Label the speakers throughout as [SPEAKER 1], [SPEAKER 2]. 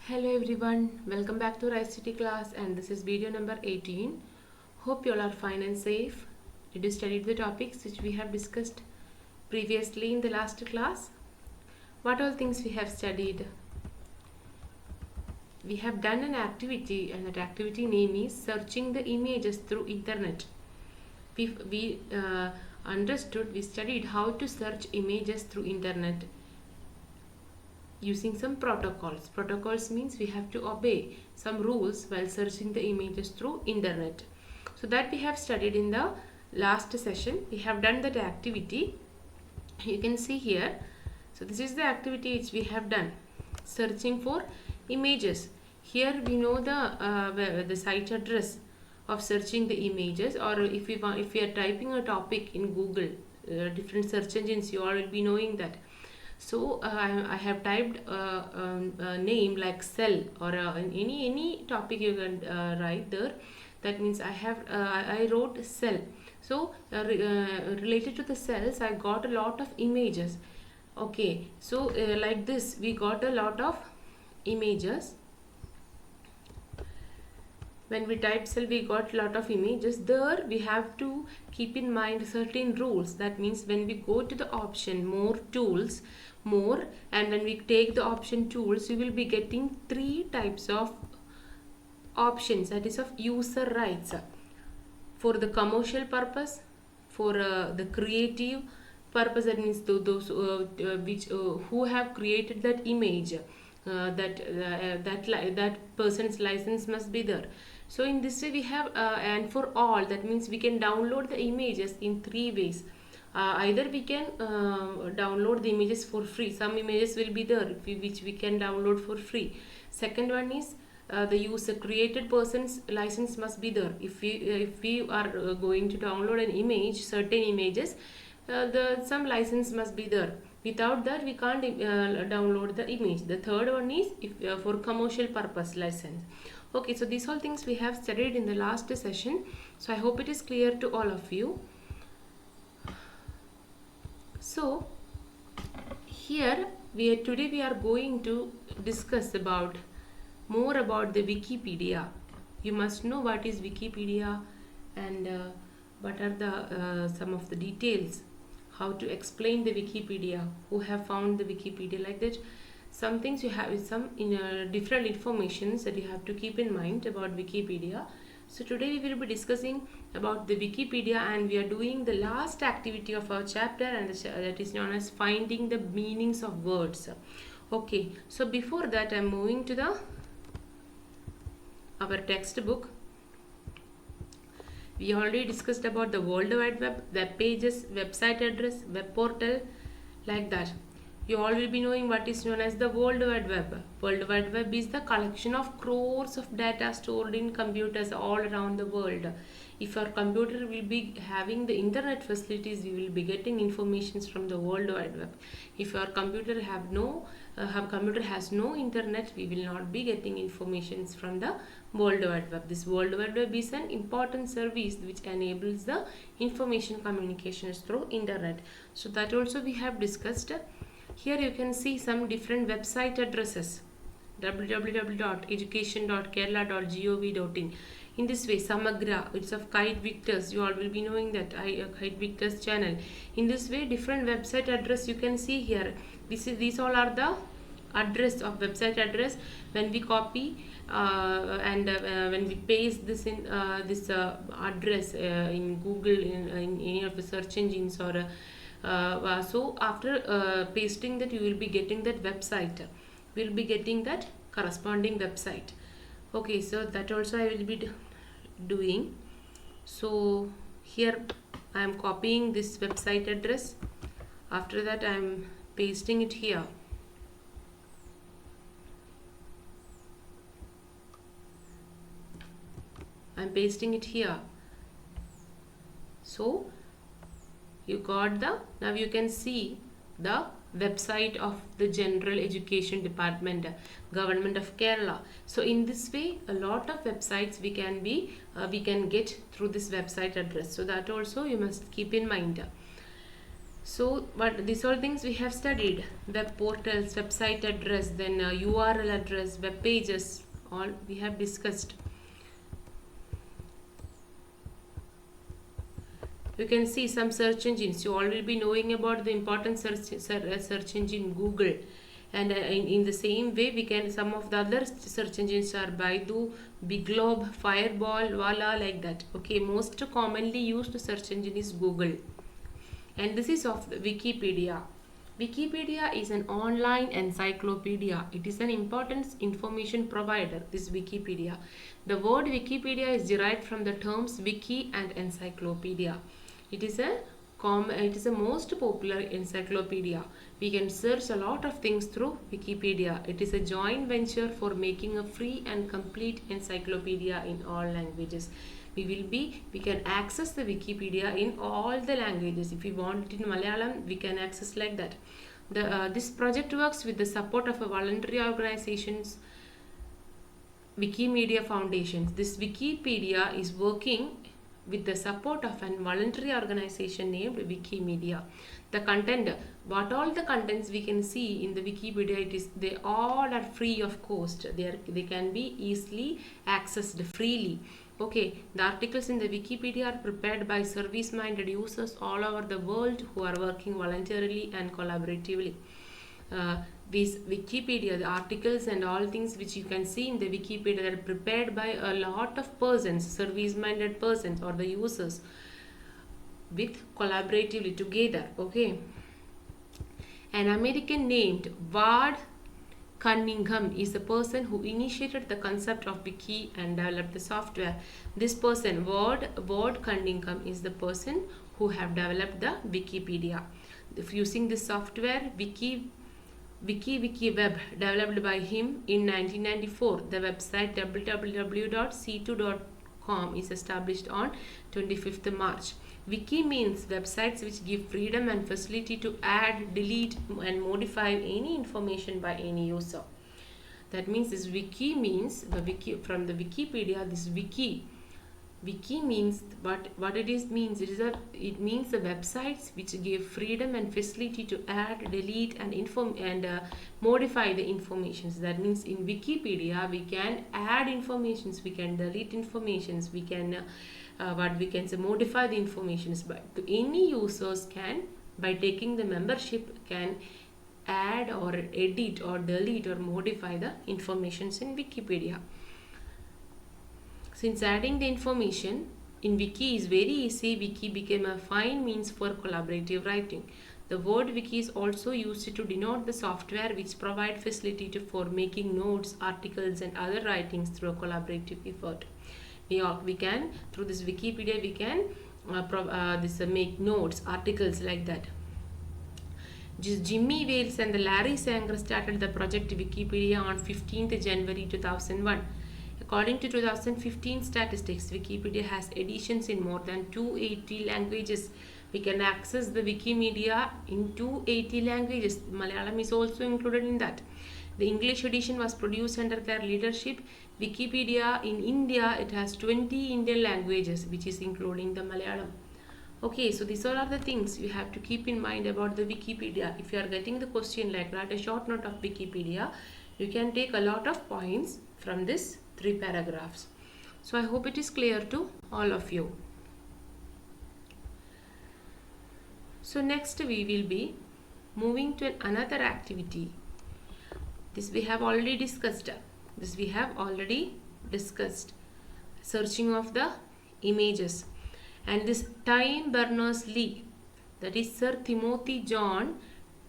[SPEAKER 1] Hello everyone, welcome back to Rise City class, and this is video number 18. Hope you all are fine and safe. Did you study the topics which we have discussed previously in the last class? What all things we have studied? We have done an activity, and that activity name is searching the images through internet. We understood, we studied how to search images through internet using some protocols. Protocols means we have to obey some rules while searching the images through internet. So that we have studied in the last session. We have done that activity. You can see here. So this is the activity which we have done. Searching for images. Here we know the site address of searching the images, or if we are typing a topic in Google, different search engines, you all will be knowing that. So I have typed a name like cell, or any topic you can write there. That means I wrote cell. So related to the cells, I got a lot of images. Okay, so like this we got a lot of images. When we type cell, we got a lot of images. There we have to keep in mind certain rules. That means when we go to the option more tools, more, and when we take the option tools, we will be getting three types of options, that is of user rights: for the commercial purpose, for the creative purpose, that means those who have created that image, that person's license must be there. So in this way we have and for all, that means we can download the images in three ways. Either we can download the images for free. Some images will be there which we can download for free. Second one is the user created person's license must be there. If we are going to download an image, certain images, some license must be there. Without that we can't download the image. The third one is if for commercial purpose license. Okay, so these all things we have studied in the last session. So I hope it is clear to all of you. So here today we are going to discuss about more about the Wikipedia. You must know what is Wikipedia, and what are the some of the details, how to explain the Wikipedia, who have found the Wikipedia, like that. Some things you have, some different informations that you have to keep in mind about Wikipedia. So today we will be discussing about the Wikipedia, and we are doing the last activity of our chapter, and that is known as finding the meanings of words. Okay, so before that I am moving to our textbook. We already discussed about the World Wide Web, web pages, website address, web portal, like that. You all will be knowing what is known as the World Wide Web. World Wide Web is the collection of crores of data stored in computers all around the world. If our computer will be having the internet facilities, we will be getting informations from the World Wide Web. If our computer has no internet, we will not be getting informations from the World Wide Web. This World Wide Web is an important service which enables the information communications through internet. So that also we have discussed. Here you can see some different website addresses: www.education.kerala.gov.in. In this way, Samagra, it's of Kite Victors. You all will be knowing that Kite Victors channel. In this way, different website address you can see here. These all are the address of website address. When we copy and when we paste this in this address in Google, in any of the search engines, or so after pasting that, you will be getting that website. We will be getting that corresponding website. Okay, so that also I will be doing. So here I am copying this website address. After that I am pasting it here. I am pasting it here. So you got now you can see the website of the General Education Department, Government of Kerala. So in this way, a lot of websites we can get through this website address. So that also you must keep in mind. So, but these all things we have studied: web portals, website address, then URL address, web pages, all we have discussed. You can see some search engines. You all will be knowing about the important search engine Google, and in the same way we can, some of the other search engines are Baidu, Biglobe, Fireball, Wala, like that. Okay, most commonly used search engine is Google, and this is of Wikipedia. Wikipedia is an online encyclopedia. It is an important information provider, this Wikipedia. The word Wikipedia is derived from the terms wiki and encyclopedia. It is a most popular encyclopedia. We can search a lot of things through Wikipedia. It is a joint venture for making a free and complete encyclopedia in all languages. We can access the Wikipedia in all the languages. If we want it in Malayalam, we can access like that. This project works with the support of a voluntary organizations, Wikimedia Foundation. This Wikipedia is working with the support of an voluntary organization named Wikimedia. The content, what all the contents we can see in the Wikipedia, they all are free of cost. They can be easily accessed freely. Okay, the articles in the Wikipedia are prepared by service-minded users all over the world who are working voluntarily and collaboratively. These Wikipedia, the articles and all things which you can see in the Wikipedia are prepared by a lot of persons, service-minded persons or the users, with collaboratively together. Okay, an American named Ward Cunningham is the person who initiated the concept of wiki and developed the software. This person, Ward Cunningham, is the person who have developed the Wikipedia. Using this software, WikiWeb, developed by him in 1994, the website www.c2.com is established on 25th March. Wiki means websites which give freedom and facility to add, delete and modify any information by any user. That means this wiki means the wiki from the Wikipedia. This wiki means what it is means. It means the websites which give freedom and facility to add, delete and modify the informations. That means in Wikipedia we can add informations, we can delete informations, we can modify the informations. But any users can, by taking the membership, can add or edit or delete or modify the informations in Wikipedia. Since adding the information in wiki is very easy, wiki became a fine means for collaborative writing. The word wiki is also used to denote the software which provide facility for making notes, articles and other writings through a collaborative effort. We can, through this Wikipedia, we can make notes, articles like that. Jimmy Wales and Larry Sanger started the project Wikipedia on 15th January 2001. According to 2015 statistics, Wikipedia has editions in more than 280 languages. We can access the Wikimedia in 280 languages. Malayalam is also included in that. The English edition was produced under their leadership. Wikipedia in India, it has 20 Indian languages, which is including the Malayalam. Okay, so these all are the things you have to keep in mind about the Wikipedia. If you are getting the question like write a short note of Wikipedia, you can take a lot of points from this 3 paragraphs. So I hope it is clear to all of you. So next we will be moving to another activity. This we have already discussed. Searching of the images. And this Tim Berners-Lee, that is Sir Timothy John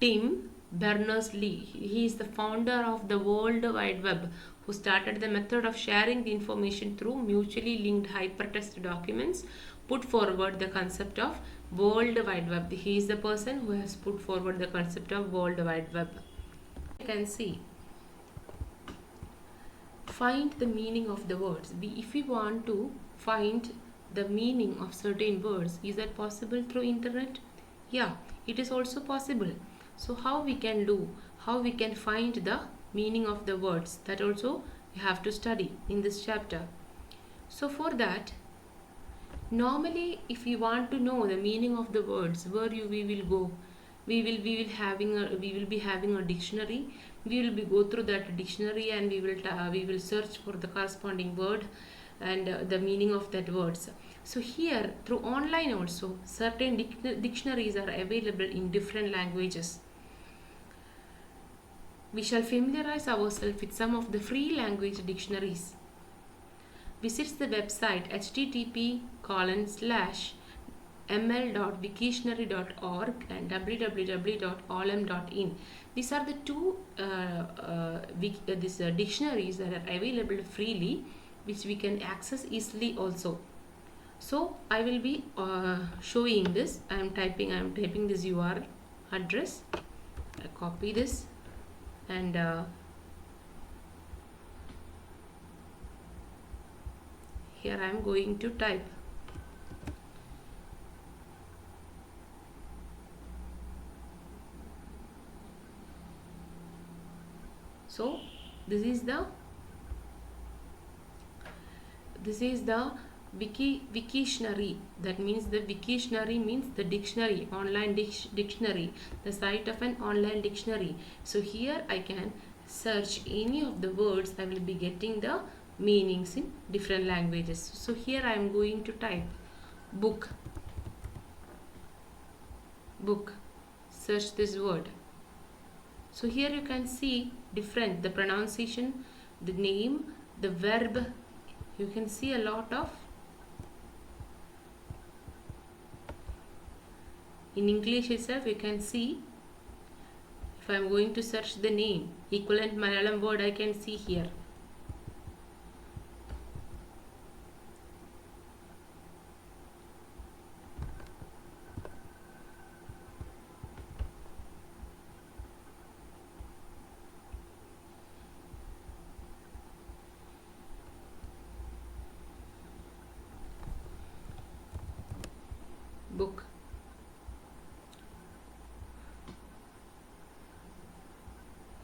[SPEAKER 1] Tim Berners-Lee, he is the founder of the World Wide Web, who started the method of sharing the information through mutually linked hypertext documents, put forward the concept of World Wide Web. He is the person who has put forward the concept of World Wide Web. You can see, find the meaning of the words. If we want to find the meaning of certain words, is that possible through internet? Yeah, it is also possible. So how we can find the meaning of the words, that also we have to study in this chapter. So for that Normally, if you want to know the meaning of the words, we will go? We will be having a dictionary. We will be go through that dictionary, and we will search for the corresponding word and the meaning of that words. So here, through online also, certain dictionaries are available in different languages. We shall familiarize ourselves with some of the free language dictionaries. Visits the website http://ml.wiktionary.org and www.olm.in. These are the two dictionaries that are available freely, which we can access easily also. So I will be showing this. I am typing this URL address. I copy this and here I am going to type. So this is the Wiktionary. That means the Wiktionary means the dictionary, online dictionary, the site of an online dictionary. So here I can search any of the words. I will be getting the meanings in different languages. So here I am going to type book. Search this word. So here you can see different, the pronunciation, the name, the verb. You can see a lot of. In English itself, you can see, if I am going to search the name, equivalent Malayalam word I can see here. Book.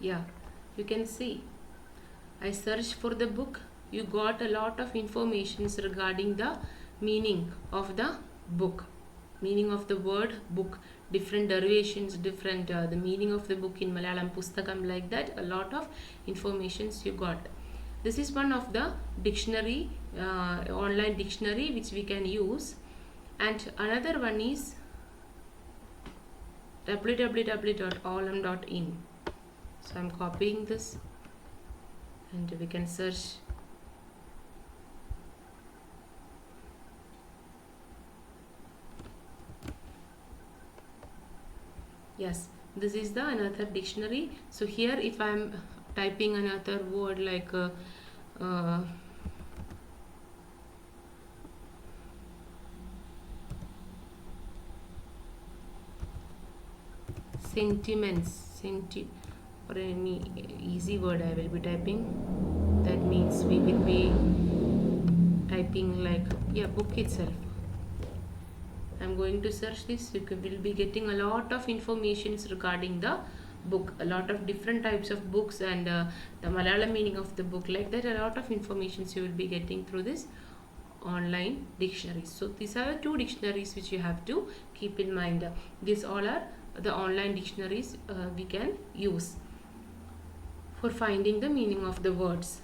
[SPEAKER 1] Yeah, you can see I searched for the book. You got a lot of informations regarding the meaning of the book, meaning of the word book, different derivations, different the meaning of the book in Malayalam, pustakam, like that. A lot of informations you got. This is one of the dictionary, online dictionary, which we can use. And another one is www.olm.in. So I am copying this and we can search. Yes, this is the another dictionary. So here if I am typing another word like sentiments, or any easy word I will be typing. That means we will be typing like, yeah, book itself. I'm going to search this. You will be getting a lot of informations regarding the book, a lot of different types of books and the Malayalam meaning of the book, like that. A lot of informations you will be getting through this online dictionaries. So these are the two dictionaries which you have to keep in mind. These all are the online dictionaries we can use for finding the meaning of the words.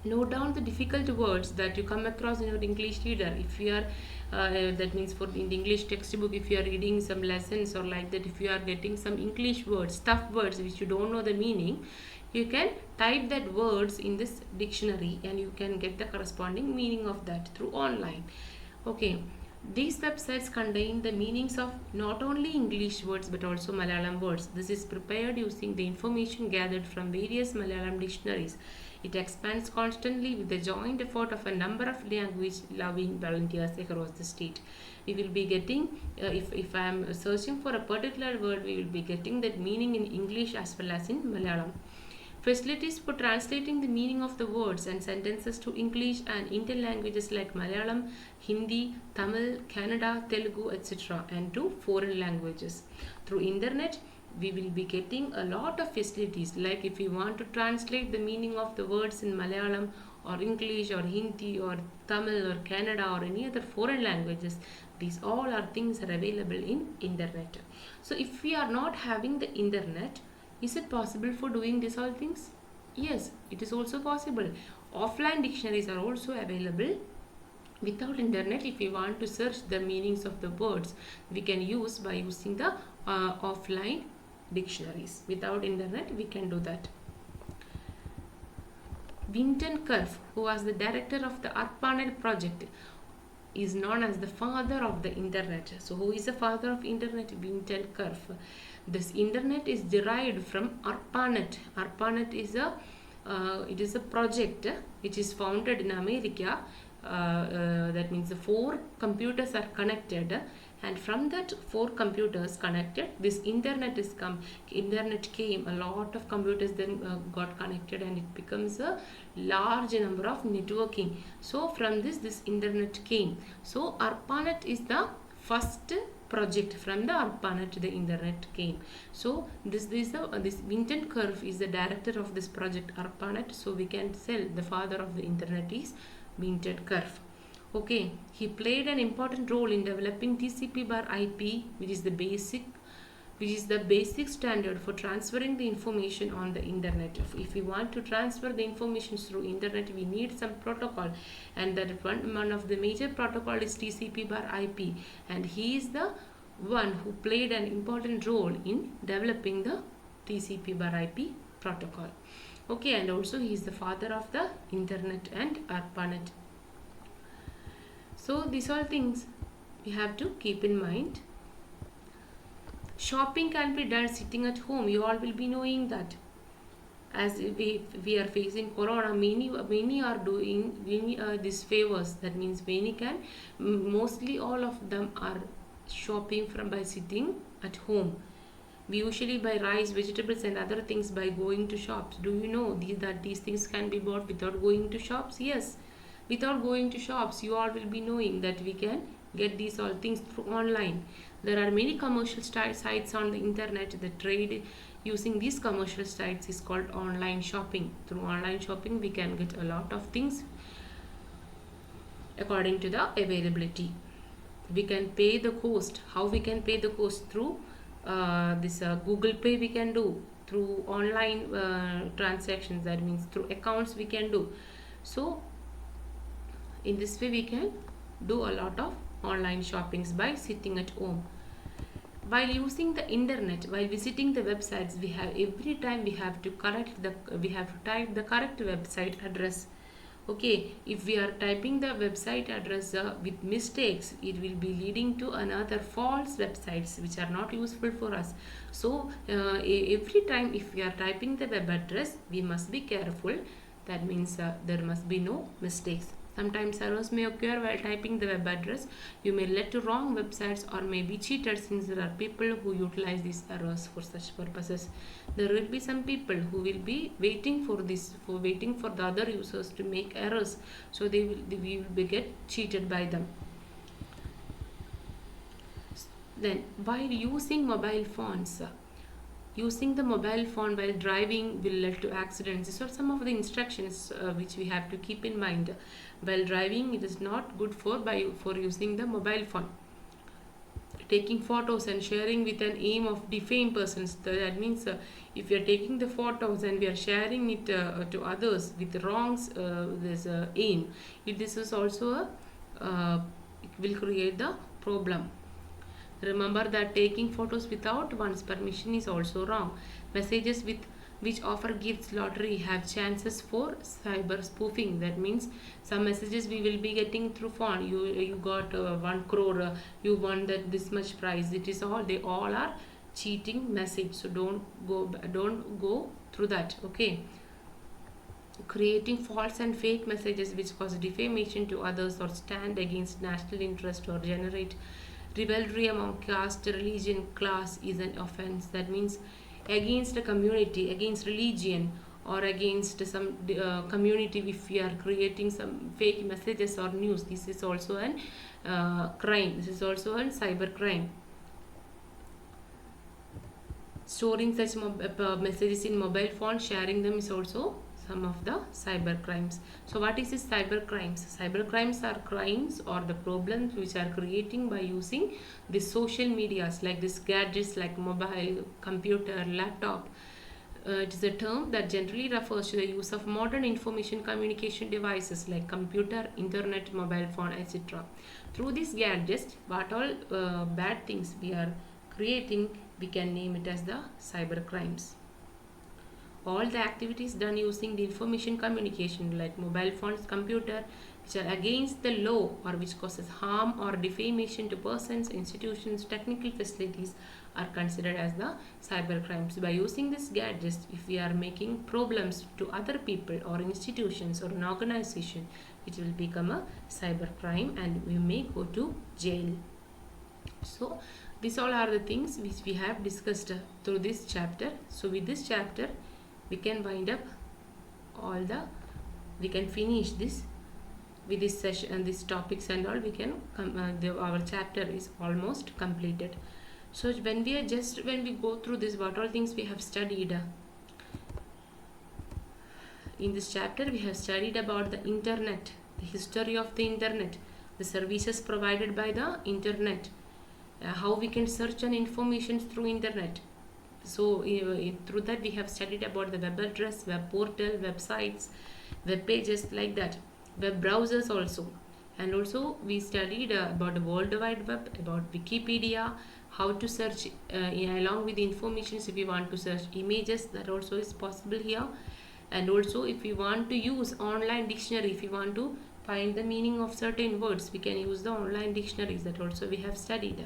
[SPEAKER 1] Note down the difficult words that you come across in your English reader. If you are that means for in the English textbook, if you are reading some lessons or like that, if you are getting some English words, tough words which you don't know the meaning, you can type that words in this dictionary and you can get the corresponding meaning of that through online. Okay, these websites contain the meanings of not only English words but also Malayalam words. This is prepared using the information gathered from various Malayalam dictionaries. It expands constantly with the joint effort of a number of language-loving volunteers across the state. We will be getting, if I am searching for a particular word, we will be getting that meaning in English as well as in Malayalam. Facilities for translating the meaning of the words and sentences to English and Indian languages like Malayalam, Hindi, Tamil, Kannada, Telugu, etc. and to foreign languages. Through internet, we will be getting a lot of facilities, like if you want to translate the meaning of the words in Malayalam or English or Hindi or Tamil or Canada or any other foreign languages. These all are things are available in internet. So if we are not having the internet, is it possible for doing these all things? Yes, it is also possible. Offline dictionaries are also available. Without internet, if we want to search the meanings of the words, we can use by using the offline dictionaries. Without internet, we can do that. Vinton Cerf, who was the director of the ARPANET project, is known as the father of the internet. So who is the father of internet? Vinton Cerf. This internet is derived from ARPANET. ARPANET is a project which is founded in America. That means the 4 computers are connected, and from that 4 computers connected, this internet came. A lot of computers then got connected, and it becomes a large number of networking. So from this internet came. So ARPANET is the first project. From the ARPANET the internet came. So this Vinton Cerf is the director of this project ARPANET. So we can say the father of the internet is Vinton Cerf. Okay, he played an important role in developing TCP/IP, which is the basic standard for transferring the information on the internet. If we want to transfer the information through internet, we need some protocol, and that one of the major protocol is TCP/IP, and he is the one who played an important role in developing the TCP/IP protocol. Okay, and also he is the father of the internet and ARPANET. So these all things we have to keep in mind. Shopping can be done sitting at home. You all will be knowing that. As we are facing corona, many are doing these favors. That means mostly all of them are shopping by sitting at home. We usually buy rice, vegetables and other things by going to shops. Do you know that these things can be bought without going to shops? Yes. Without going to shops, you all will be knowing that we can get these all things through online. There are many commercial sites on the internet. The trade using these commercial sites is called online shopping. Through online shopping, we can get a lot of things according to the availability. We can pay the cost. How we can pay the cost? Through Google Pay we can do, through online transactions, that means through accounts we can do. So in this way we can do a lot of online shoppings by sitting at home. While using the internet, while visiting the websites, every time we have to type the correct website address. Okay, if we are typing the website address with mistakes, it will be leading to another false websites which are not useful for us. So every time if we are typing the web address, we must be careful. That means there must be no mistakes. Sometimes errors may occur while typing the web address. You may lead to wrong websites or may be cheated, since there are people who utilize these errors for such purposes. There will be some people who will be waiting for the other users to make errors. So we will get cheated by them. Then while using mobile phones, using the mobile phone while driving will lead to accidents. These are some of the instructions which we have to keep in mind. While driving, it is not good for using the mobile phone. Taking photos and sharing with an aim of defame persons. That means if we are taking the photos and we are sharing it to others with wrong aim, this is also it will create the problem. Remember that taking photos without one's permission is also wrong. Messages which offer gifts, lottery have chances for cyber spoofing. That means some messages we will be getting through phone. You got 1 crore, you won this much prize. They all are cheating message. So don't go through that. Okay. Creating false and fake messages which cause defamation to others or stand against national interest or generate rivalry among caste, religion, class is an offense. That means against a community, against religion, or against some community, if we are creating some fake messages or news, this is also an crime. This is also a cyber crime. Storing such messages in mobile phone, sharing them is also some of the cyber crimes. So what is this cyber crimes? Cyber crimes are crimes or the problems which are creating by using the social medias like this gadgets like mobile, computer, laptop. It is a term that generally refers to the use of modern information communication devices like computer, internet, mobile phone, etc. Through these gadgets, what all bad things we are creating, we can name it as the cyber crimes. All the activities done using the information communication like mobile phones, computer, which are against the law or which causes harm or defamation to persons, institutions, technical facilities are considered as the cyber crimes. By using these gadgets, if we are making problems to other people or institutions or an organization, it will become a cyber crime and we may go to jail. So these all are the things which we have discussed through this chapter. So with this chapter we can wind up we can finish this with this session and these topics and all. We can our chapter is almost completed. So when we go through this, what all things we have studied in this chapter, we have studied about the internet, the history of the internet, the services provided by the internet, how we can search on information through internet. So through that we have studied about the web address, web portal, websites, web pages like that, web browsers also. And also we studied about the World Wide Web, about Wikipedia, how to search along with the information. If we want to search images, that also is possible here. And also if we want to use online dictionary, if we want to find the meaning of certain words, we can use the online dictionaries, that also we have studied.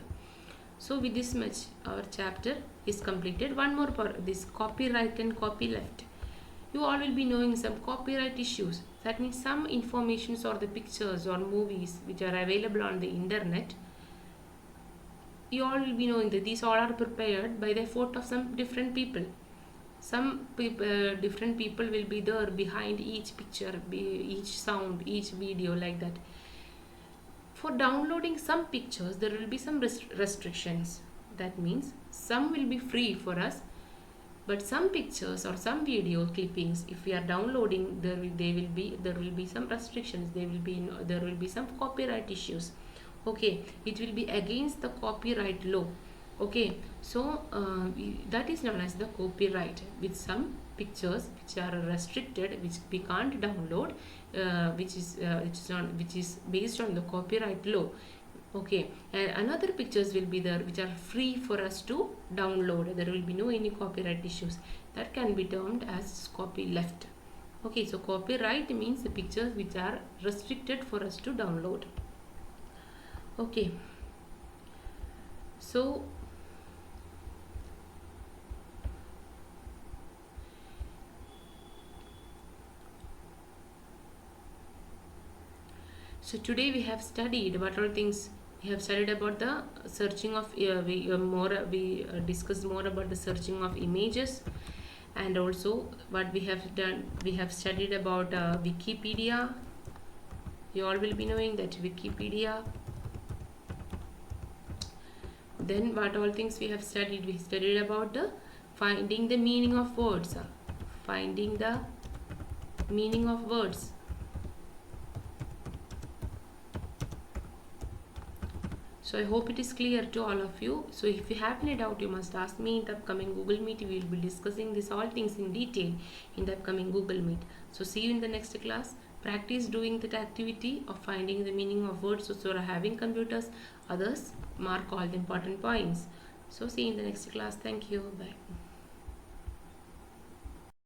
[SPEAKER 1] So with this much our chapter is completed. One more for this copyright and copyleft. You all will be knowing some copyright issues. That means some informations or the pictures or movies which are available on the internet, you all will be knowing that these all are prepared by the effort of some different people. Some different people will be there behind each picture, each sound, each video, like that. For downloading some pictures, there will be some restrictions. That means some will be free for us, but some pictures or some video clippings, if we are downloading, there will be some restrictions. There will be some copyright issues. Okay, it will be against the copyright law. Okay, so that is known as the copyright, with some pictures which are restricted, which we can't download, which is based on the copyright law. Okay, and another pictures will be there which are free for us to download. There will be no any copyright issues. That can be termed as copyleft. Okay, so copyright means the pictures which are restricted for us to download. Okay, so today we have studied what all things. We have studied about the searching of we discussed more about the searching of images, and also what we have done, we have studied about Wikipedia. You all will be knowing that Wikipedia. Then what all things we have studied, we studied about the finding the meaning of words, finding the meaning of words. So I hope it is clear to all of you. So if you have any doubt, you must ask me in the upcoming Google Meet. We will be discussing this all things in detail in the upcoming Google Meet. So see you in the next class. Practice doing that activity of finding the meaning of words. So are having computers, others mark all the important points. So see you in the next class. Thank you. Bye.